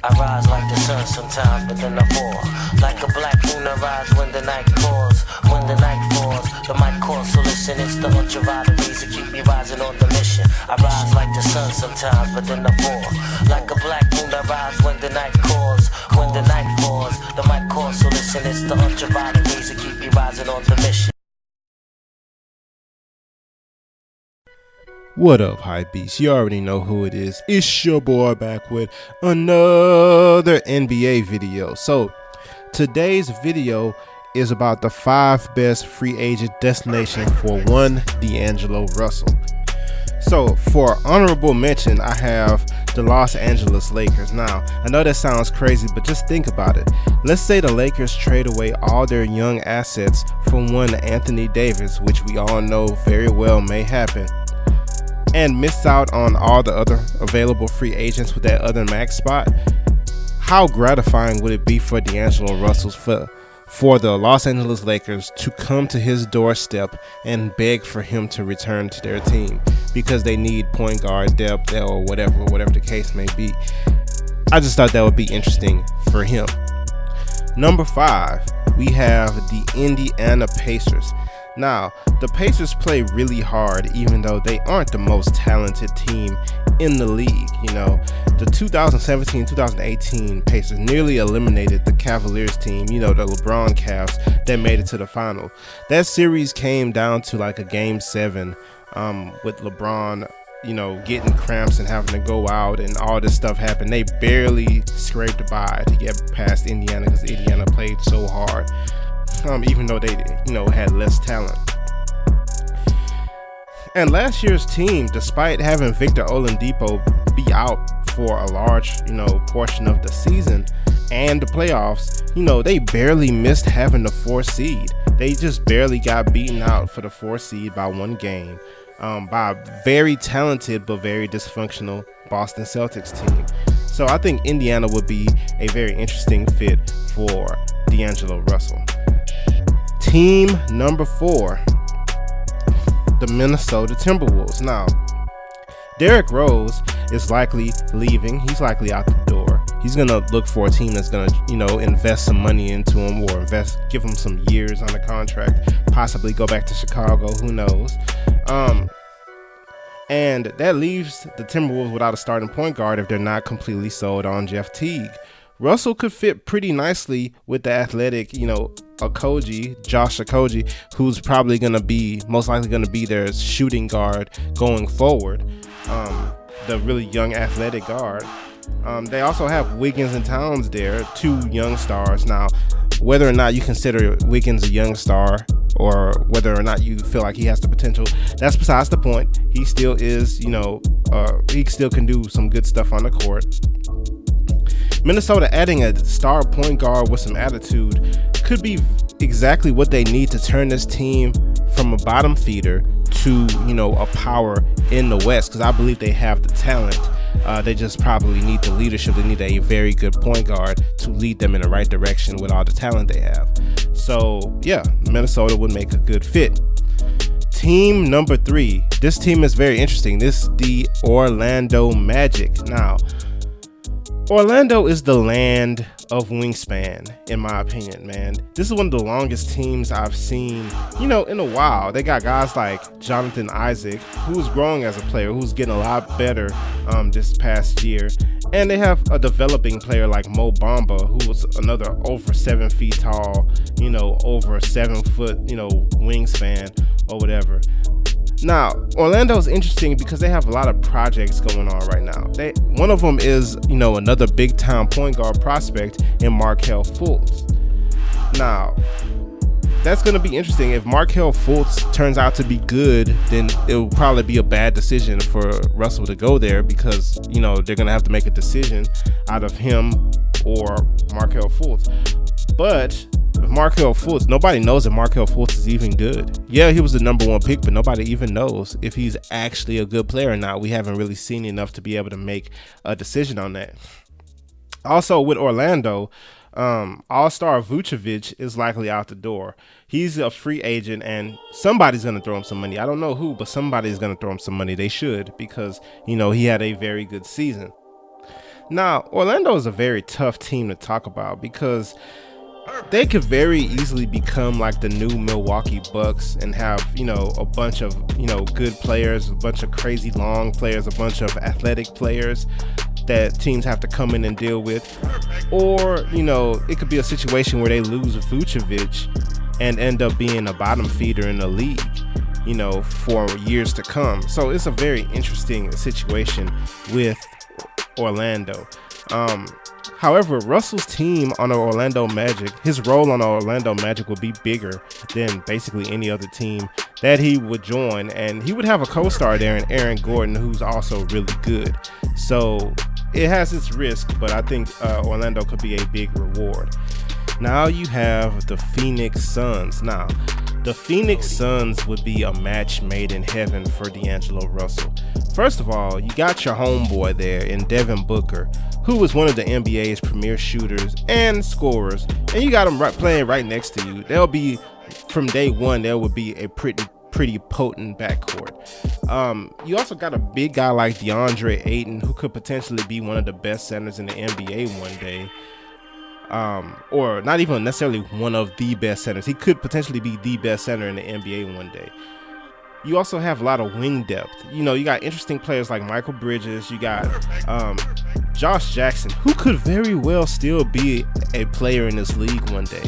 I rise like the sun sometimes, but then I fall. Like a black moon, I rise when the night falls. When the night falls, the mic calls, so listen, it's the ultraviolet rays that keep me rising on the mission. I rise like the sun sometimes, but then I fall. Like a black moon, I rise when the night calls. When the night falls, the mic calls, so listen, it's the ultraviolet rays that keep me rising on the mission. What up, hype beasts? You already know who it is. It's your boy back with another NBA video. So today's video is about the 5 best free agent destinations for one D'Angelo Russell. So for honorable mention, I have the Los Angeles Lakers. Now, I know that sounds crazy, but just think about it. Let's say the Lakers trade away all their young assets for one Anthony Davis, which we all know very well may happen, and miss out on all the other available free agents with that other max spot. How gratifying would it be for D'Angelo Russell for the Los Angeles Lakers to come to his doorstep and beg for him to return to their team because they need point guard depth or whatever the case may be. I just thought that would be interesting for him. Number 5, we have the Indiana Pacers. Now, the Pacers play really hard even though they aren't the most talented team in the league. You know, the 2017-2018 Pacers nearly eliminated the Cavaliers team, you know, the LeBron Cavs that made it to the final. That series came down to like a game 7 with LeBron, you know, getting cramps and having to go out and all this stuff happened. They barely scraped by to get past Indiana because Indiana played so hard. Even though they, you know, had less talent. And last year's team, despite having Victor Oladipo be out for a large, you know, portion of the season and the playoffs, you know, they barely missed having the 4th seed. They just barely got beaten out for the 4th seed by one game by a very talented but very dysfunctional Boston Celtics team. So I think Indiana would be a very interesting fit for D'Angelo Russell. Team number 4, the Minnesota Timberwolves. Now, Derrick Rose is likely leaving. He's likely out the door. He's going to look for a team that's going to, you know, invest some money into him or give him some years on the contract, possibly go back to Chicago. Who knows? And that leaves the Timberwolves without a starting point guard if they're not completely sold on Jeff Teague. Russell could fit pretty nicely with the athletic, you know, Josh Okogie, who's probably most likely going to be their shooting guard going forward. The really young athletic guard. They also have Wiggins and Towns there, 2 young stars. Now, whether or not you consider Wiggins a young star or whether or not you feel like he has the potential, that's besides the point. He still is, you know, he still can do some good stuff on the court. Minnesota adding a star point guard with some attitude could be exactly what they need to turn this team from a bottom feeder to, you know, a power in the West, because I believe they have the talent. They just probably need the leadership. They need a very good point guard to lead them in the right direction with all the talent they have. So yeah, Minnesota would make a good fit. Team number 3. This team is very interesting. This is the Orlando Magic. Now, Orlando is the land of wingspan, in my opinion, man. This is one of the longest teams I've seen, you know, in a while. They got guys like Jonathan Isaac, who's growing as a player, who's getting a lot better this past year. And they have a developing player like Mo Bamba, who was another over 7 feet tall, you know, over 7 foot, you know, wingspan or whatever. Now, Orlando is interesting because they have a lot of projects going on right now. One of them is, you know, another big time point guard prospect in Markelle Fultz. Now, that's going to be interesting. If Markelle Fultz turns out to be good, then it will probably be a bad decision for Russell to go there because, you know, they're going to have to make a decision out of him or Markelle Fultz. But Markelle Fultz, nobody knows if Markelle Fultz is even good. Yeah, he was the number 1 pick, but nobody even knows if he's actually a good player or not. We haven't really seen enough to be able to make a decision on that. Also with Orlando, All-Star Vucevic is likely out the door. He's a free agent and somebody's going to throw him some money. I don't know who, but somebody's going to throw him some money. They should, because, you know, he had a very good season. Now, Orlando is a very tough team to talk about because they could very easily become like the new Milwaukee Bucks and have, a bunch of, good players, a bunch of crazy long players, a bunch of athletic players that teams have to come in and deal with. Or, it could be a situation where they lose Vucevic and end up being a bottom feeder in the league, for years to come. So it's a very interesting situation with Orlando. However, Russell's team on the Orlando Magic, his role on the Orlando Magic would be bigger than basically any other team that he would join. And he would have a co-star there in Aaron Gordon, who's also really good. So it has its risk, but I think Orlando could be a big reward. Now you have the Phoenix Suns. Now, the Phoenix Suns would be a match made in heaven for D'Angelo Russell. First of all, you got your homeboy there in Devin Booker, who is one of the NBA's premier shooters and scorers, and you got him playing right next to you. There'll be, from day one, there would be a pretty potent backcourt. You also got a big guy like DeAndre Ayton, who could potentially be one of the best centers in the NBA one day. Or not even necessarily one of the best centers. He could potentially be the best center in the NBA one day. You also have a lot of wing depth. You got interesting players like Michael Bridges. You got Josh Jackson, who could very well still be a player in this league one day.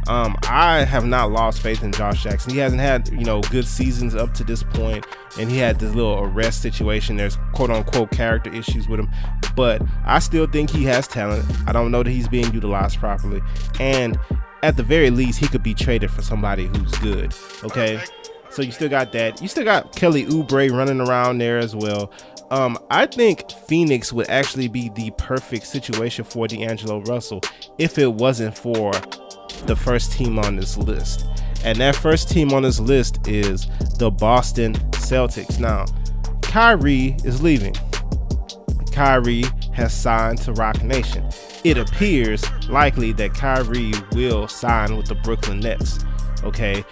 I have not lost faith in Josh Jackson. He hasn't had, good seasons up to this point, and he had this little arrest situation. There's quote-unquote character issues with him, but I still think he has talent. I don't know that he's being utilized properly, and at the very least, he could be traded for somebody who's good, okay? So you still got that. You still got Kelly Oubre running around there as well. I think Phoenix would actually be the perfect situation for D'Angelo Russell if it wasn't for the first team on this list. And that first team on this list is the Boston Celtics. Now, Kyrie is leaving. Kyrie has signed to Roc Nation. It appears likely that Kyrie will sign with the Brooklyn Nets. Okay,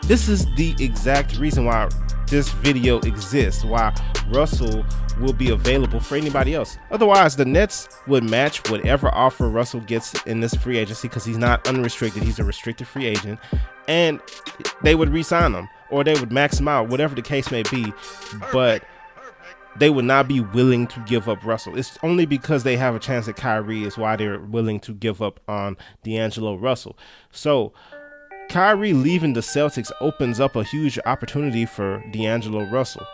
this is the exact reason why this video exists, why Russell will be available for anybody else. Otherwise, the Nets would match whatever offer Russell gets in this free agency, because he's not unrestricted, he's a restricted free agent, and they would re-sign him, or they would max him out, whatever the case may be, but they would not be willing to give up Russell. It's only because they have a chance at Kyrie is why they're willing to give up on D'Angelo Russell. So Kyrie leaving the Celtics opens up a huge opportunity for D'Angelo Russell,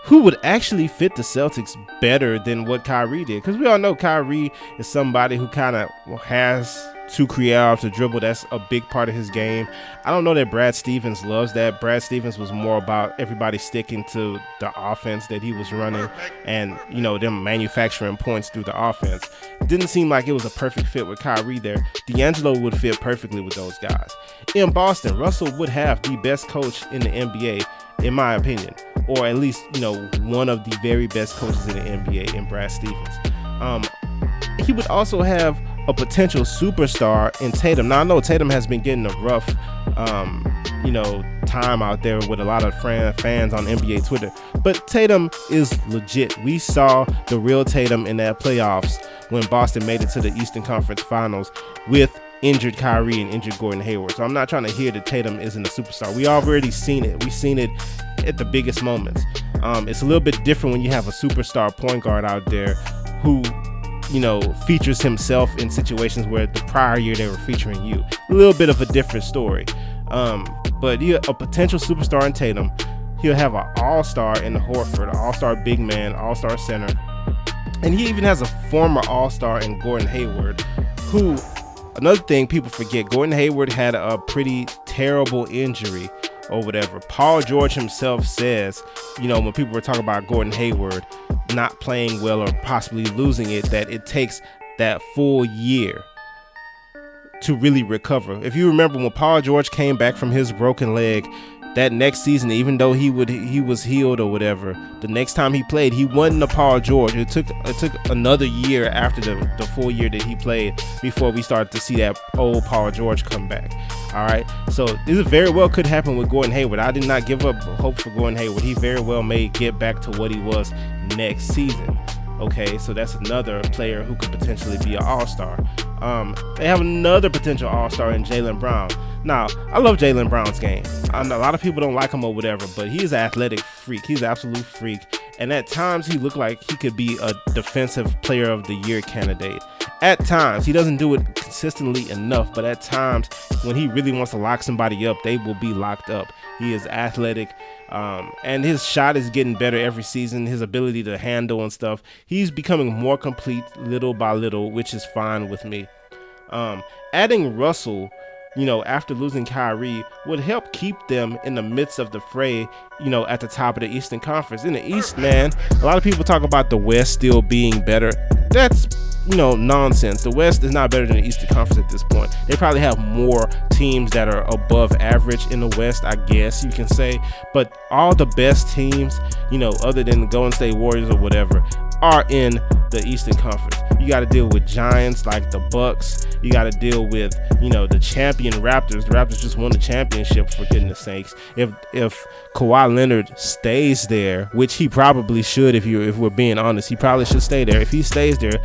who would actually fit the Celtics better than what Kyrie did. Because we all know Kyrie is somebody who kind of has to create off the dribble. That's a big part of his game. I don't know that Brad Stevens loves that. Brad Stevens was more about everybody sticking to the offense that he was running and, them manufacturing points through the offense. It didn't seem like it was a perfect fit with Kyrie there. D'Angelo would fit perfectly with those guys. In Boston, Russell would have the best coach in the NBA, in my opinion, or at least, one of the very best coaches in the NBA in Brad Stevens. He would also have a potential superstar in Tatum. Now, I know Tatum has been getting a rough, time out there with a lot of fans on NBA Twitter, but Tatum is legit. We saw the real Tatum in that playoffs when Boston made it to the Eastern Conference Finals with injured Kyrie and injured Gordon Hayward. So I'm not trying to hear that Tatum isn't a superstar. We already seen it. We've seen it at the biggest moments. It's a little bit different when you have a superstar point guard out there who, features himself in situations where the prior year they were featuring you. A little bit of a different story. But you a potential superstar in Tatum. He'll have an all-star in Horford, an all-star big man, all-star center. And he even has a former all-star in Gordon Hayward, who, another thing people forget, Gordon Hayward had a pretty terrible injury or whatever. Paul George himself says, when people were talking about Gordon Hayward not playing well or possibly losing it, that it takes that full year to really recover. If you remember when Paul George came back from his broken leg, that next season, even though he was healed or whatever, the next time he played, he wasn't a Paul George. It took another year after the full year that he played before we started to see that old Paul George come back. All right, so this very well could happen with Gordon Hayward. I did not give up hope for Gordon Hayward. He very well may get back to what he was next season. Okay, so that's another player who could potentially be an all-star. They have another potential all-star in Jaylen Brown. Now, I love Jaylen Brown's game. I know a lot of people don't like him or whatever, but he's an athletic freak. He's an absolute freak. And at times, he looked like he could be a defensive player of the year candidate. At times, he doesn't do it consistently enough, but at times, when he really wants to lock somebody up, they will be locked up. He is athletic, and his shot is getting better every season. His ability to handle and stuff, he's becoming more complete little by little, which is fine with me. Adding Russell, after losing Kyrie, would help keep them in the midst of the fray, at the top of the Eastern Conference. In the East, man, a lot of people talk about the West still being better. That's, nonsense. The West is not better than the Eastern Conference at this point. They probably have more teams that are above average in the West, I guess you can say. But all the best teams, other than the Golden State Warriors or whatever, are in the Eastern Conference. You got to deal with giants like the Bucks. You got to deal with, the champion Raptors. The Raptors just won the championship, for goodness sakes. If Kawhi Leonard stays there, which he probably should, if we're being honest, he probably should stay there. If he stays there,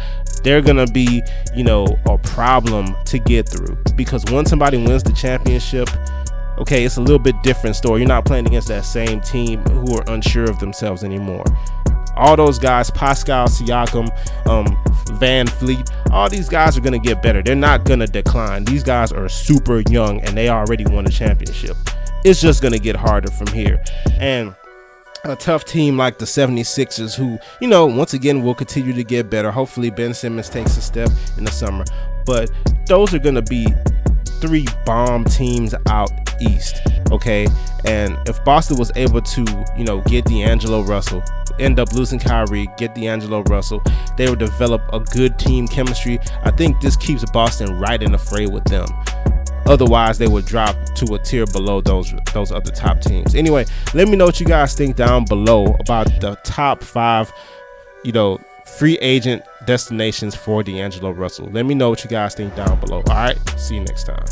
they're gonna be, a problem to get through, because once somebody wins the championship, okay, it's a little bit different story. You're not playing against that same team who are unsure of themselves anymore. All those guys, Pascal Siakam, Van Fleet, all these guys are going to get better. They're not going to decline. These guys are super young, and they already won a championship. It's just going to get harder from here. And a tough team like the 76ers, who, once again, will continue to get better. Hopefully Ben Simmons takes a step in the summer. But those are going to be 3 bomb teams out east, okay? And if Boston was able to, get D'Angelo Russell, end up losing Kyrie, get D'Angelo Russell, they would develop a good team chemistry. I think this keeps Boston right in the fray with them. Otherwise, they would drop to a tier below those other top teams. Anyway, let me know what you guys think down below about the top 5, free agent destinations for D'Angelo Russell. Let me know what you guys think down below. All right, see you next time.